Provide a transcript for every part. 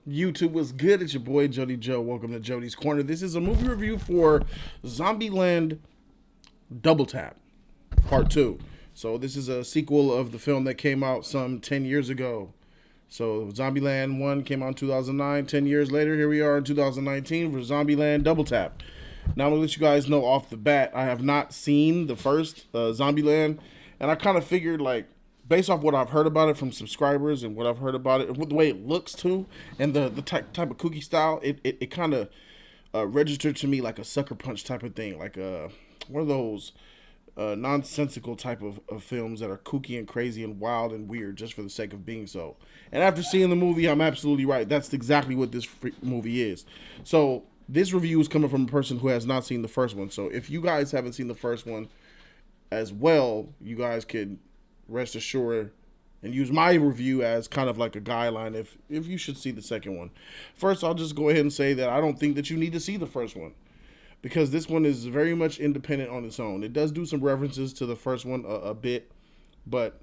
YouTube was good. It's your boy Jody Joe. Welcome to Jody's Corner. This is a movie review for Zombieland Double Tap Part 2. So this is a sequel of the film that came out some 10 years ago. So Zombieland 1 came out in 2009. 10 years later, here we are in 2019 for Zombieland Double Tap. Now I'm going to let you guys know off the bat, I have not seen the first Zombieland. And I kind of figured, like, based off what I've heard about it from subscribers and what I've heard about it, the way it looks too, and the type of kooky style, it kind of registered to me like a Sucker Punch type of thing, like one of those nonsensical type of films that are kooky and crazy and wild and weird just for the sake of being so. And after seeing the movie, I'm absolutely right. That's exactly what this movie is. So this review is coming from a person who has not seen the first one. So if you guys haven't seen the first one as well, you guys could rest assured and use my review as kind of like a guideline if you should see the second one. First, I'll just go ahead and say that I don't think that you need to see the first one, because this one is very much independent on its own. It does do some references to the first one a bit, but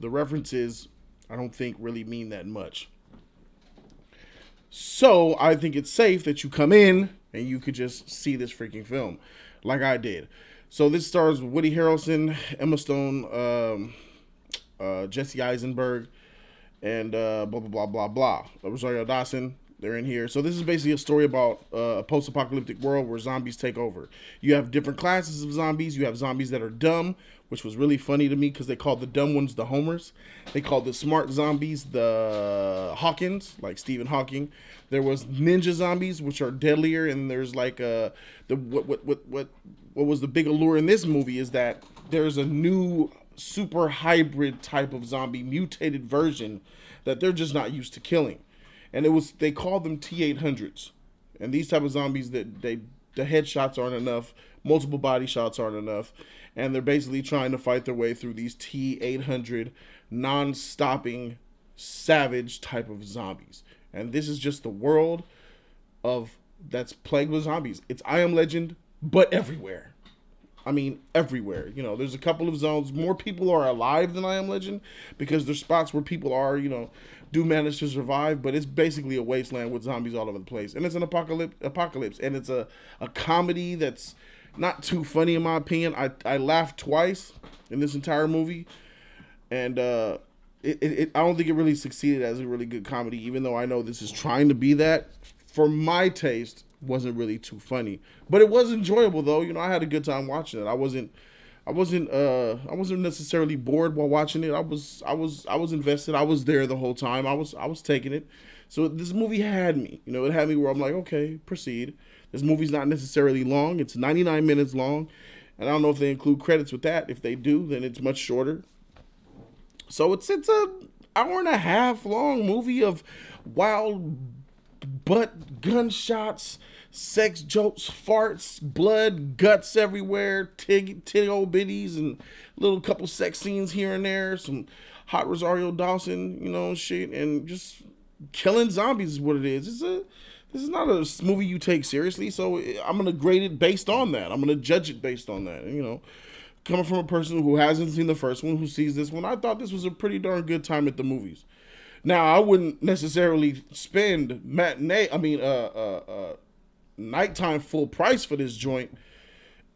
the references I don't think really mean that much. So I think it's safe that you come in and you could just see this freaking film like I did. So this stars Woody Harrelson, Emma Stone, Jesse Eisenberg, and blah, blah, blah, blah, blah. Rosario Dawson, they're in here. So this is basically a story about a post-apocalyptic world where zombies take over. You have different classes of zombies. You have zombies that are dumb, which was really funny to me because they called the dumb ones the Homers. They called the smart zombies the Hawkins, like Stephen Hawking. There was ninja zombies, which are deadlier, and there's like what was the big allure in this movie is that there's a new super hybrid type of zombie mutated version that they're just not used to killing. And they called them T-800s. And these type of zombies, the headshots aren't enough, multiple body shots aren't enough, and they're basically trying to fight their way through these T-800 non-stopping savage type of zombies. And this is just the world that's plagued with zombies. It's I Am Legend, but everywhere. I mean, everywhere. You know, there's a couple of zones. More people are alive than I Am Legend because there's spots where people are, do manage to survive, but it's basically a wasteland with zombies all over the place. And it's an apocalypse. And it's a comedy that's not too funny in my opinion. I laughed twice in this entire movie. And I don't think it really succeeded as a really good comedy, even though I know this is trying to be that. For my taste, wasn't really too funny, but it was enjoyable though. I had a good time watching it. I wasn't necessarily bored while watching it. I was invested. I was there the whole time. I was taking it. So this movie had me. It had me where I'm like, okay, proceed. This movie's not necessarily long. It's 99 minutes long, and I don't know if they include credits with that. If they do, then it's much shorter. So it's a hour and a half long movie of wild butt gunshots, sex jokes, farts, blood, guts everywhere, titty old bitties, and little couple sex scenes here and there, some hot Rosario Dawson, shit, and just killing zombies is what it is. This is not a movie you take seriously, so I'm going to grade it based on that. I'm going to judge it based on that, Coming from a person who hasn't seen the first one, who sees this one, I thought this was a pretty darn good time at the movies. Now, I wouldn't necessarily spend nighttime full price for this joint,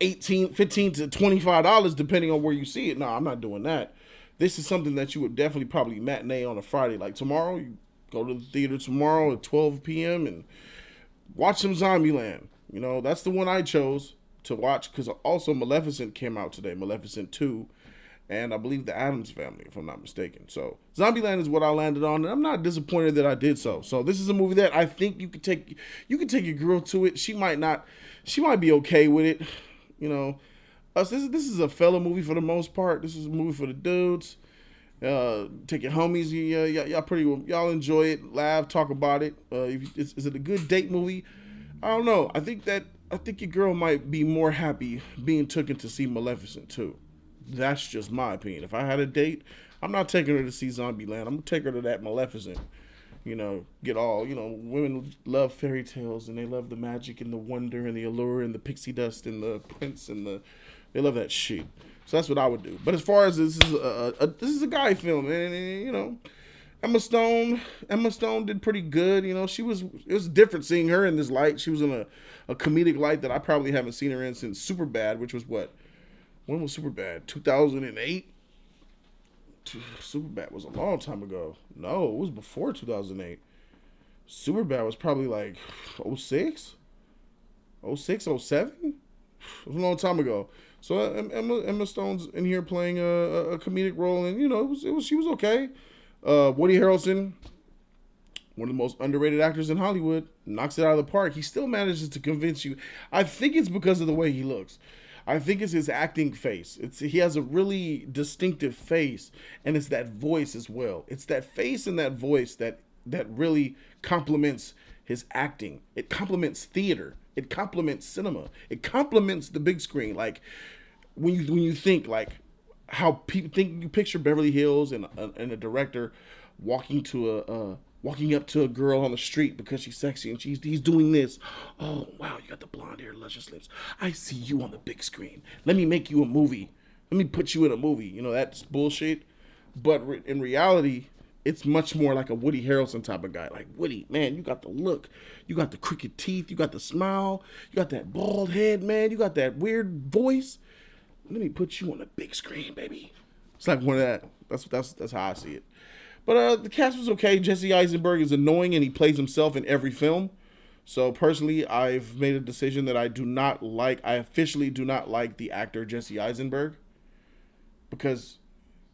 $15 to $25 depending on where you see it. No, I'm not doing that. This is something that you would definitely probably matinee on a Friday. Like tomorrow, you go to the theater tomorrow at 12 p.m. and watch some Zombieland. That's the one I chose to watch because also Maleficent came out today, Maleficent 2. And I believe the Addams Family, if I'm not mistaken. So Zombieland is what I landed on, and I'm not disappointed that I did so. So this is a movie that I think you could take your girl to it. She might be okay with it. This is a fella movie for the most part. This is a movie for the dudes. Take your homies. Y'all enjoy it, laugh, talk about it. Is it a good date movie? I don't know. I think your girl might be more happy being taken to see Maleficent too. That's just my opinion. If I had a date, I'm not taking her to see Zombieland. I'm going to take her to that Maleficent. Get all, women love fairy tales and they love the magic and the wonder and the allure and the pixie dust and the prince and they love that shit. So that's what I would do. But as far as this is a guy film, and Emma Stone. Emma Stone did pretty good. You know, it was different seeing her in this light. She was in a comedic light that I probably haven't seen her in since Superbad, which was what? When was Superbad? 2008? Superbad was a long time ago. No, it was before 2008. Superbad was probably like 06? 06, 07? It was a long time ago. So Emma Stone's in here playing a comedic role, and you know she was okay. Woody Harrelson, one of the most underrated actors in Hollywood, knocks it out of the park. He still manages to convince you. I think it's because of the way he looks. I think it's his acting face. He has a really distinctive face, and it's that voice as well. It's that face and that voice that really complements his acting. It complements theater. It complements cinema. It complements the big screen. Like when you think like how people think, you picture Beverly Hills and a director walking up to a girl on the street because she's sexy and he's doing this. Oh wow, you got the blonde hair, luscious lips. I see you on the big screen. Let me make you a movie. Let me put you in a movie. You know, that's bullshit. But in reality, it's much more like a Woody Harrelson type of guy. Like, Woody, man, you got the look. You got the crooked teeth. You got the smile. You got that bald head, man. You got that weird voice. Let me put you on the big screen, baby. It's like one of that. That's how I see it. But the cast was okay. Jesse Eisenberg is annoying, and he plays himself in every film. So personally, I've made a decision that I do not like. I officially do not like the actor Jesse Eisenberg because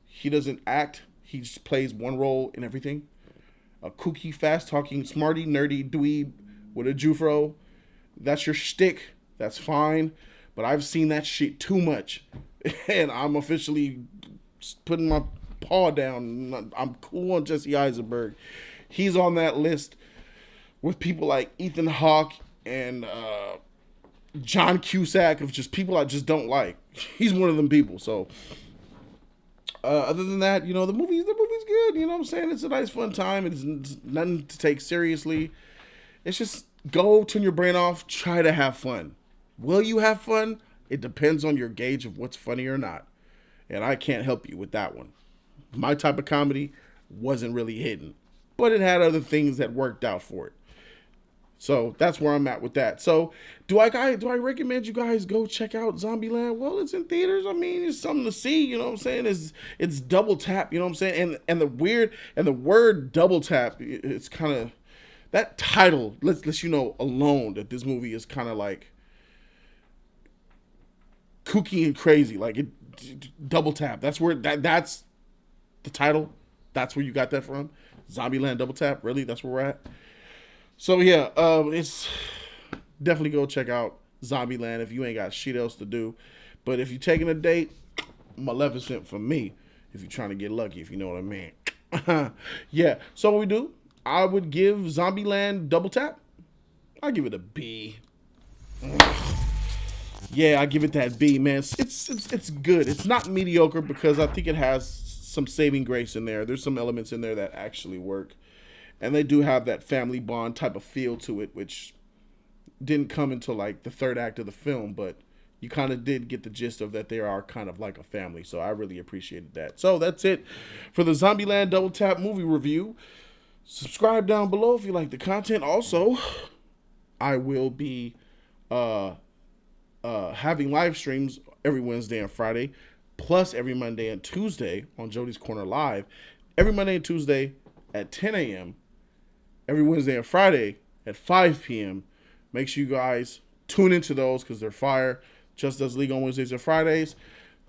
he doesn't act. He just plays one role in everything. A kooky, fast-talking, smarty, nerdy dweeb with a Jufro. That's your shtick. That's fine. But I've seen that shit too much. And I'm officially putting my paw down. I'm cool on Jesse Eisenberg. He's on that list with people like Ethan Hawke and John Cusack of just people I just don't like. He's one of them people. So other than that, you know, the movie's good. You know what I'm saying? It's a nice fun time. It's nothing to take seriously. It's just go, turn your brain off, try to have fun. Will you have fun? It depends on your gauge of what's funny or not. And I can't help you with that one. My type of comedy wasn't really hidden, but it had other things that worked out for it. So that's where I'm at with that. So do I recommend you guys go check out Zombieland? Well, it's in theaters. I mean, it's something to see. You know what I'm saying? It's double tap. You know what I'm saying? And the word double tap. It's kind of that title lets you know alone that this movie is kind of like kooky and crazy. Like double tap. That's where that's the title. That's where you got that from. Zombieland double tap. Really? That's where we're at. So yeah, it's definitely go check out Zombieland if you ain't got shit else to do. But if you're taking a date, Maleficent for me. If you're trying to get lucky, if you know what I mean. Yeah. So what we do? I would give Zombieland double tap. I give it a B. Yeah, I give it that B, man. It's good. It's not mediocre because I think it has some saving grace in there. There's some elements in there that actually work. And they do have that family bond type of feel to it, which didn't come until like the third act of the film, but you kind of did get the gist of that they are kind of like a family. So I really appreciated that. So that's it for the Zombieland Double Tap movie review. Subscribe down below if you like the content. Also, I will be having live streams every Wednesday and Friday, plus every Monday and Tuesday on Jody's Corner Live. Every Monday and Tuesday at 10 a.m., every Wednesday and Friday at 5 p.m. Make sure you guys tune into those because they're fire. Justice League on Wednesdays and Fridays.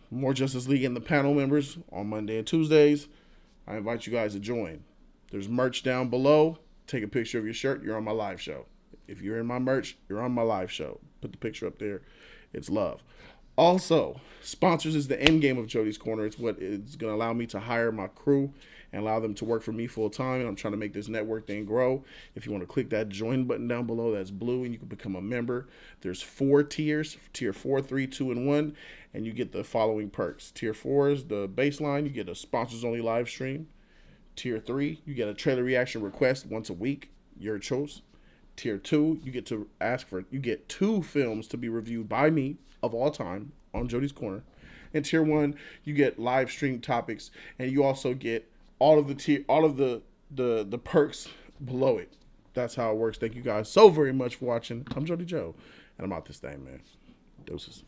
More Justice League and the panel members on Monday and Tuesdays. I invite you guys to join. There's merch down below. Take a picture of your shirt. You're on my live show. If you're in my merch, you're on my live show. Put the picture up there. It's love. Also, sponsors is the end game of Jody's Corner. It's what is going to allow me to hire my crew and allow them to work for me full time. And I'm trying to make this network thing grow. If you want to click that join button down below, that's blue, and you can become a member. There's 4 tiers, tier 4, 3, 2, and 1, and you get the following perks. Tier 4 is the baseline. You get a sponsors only live stream. Tier 3, you get a trailer reaction request once a week, your choice. Tier 2, you get 2 films to be reviewed by me of all time on Jody's Corner. And Tier 1, you get live stream topics, and you also get all of the the perks below it. That's how it works. Thank you guys so very much for watching. I'm Jody Joe, and I'm out this thing, man. Doses.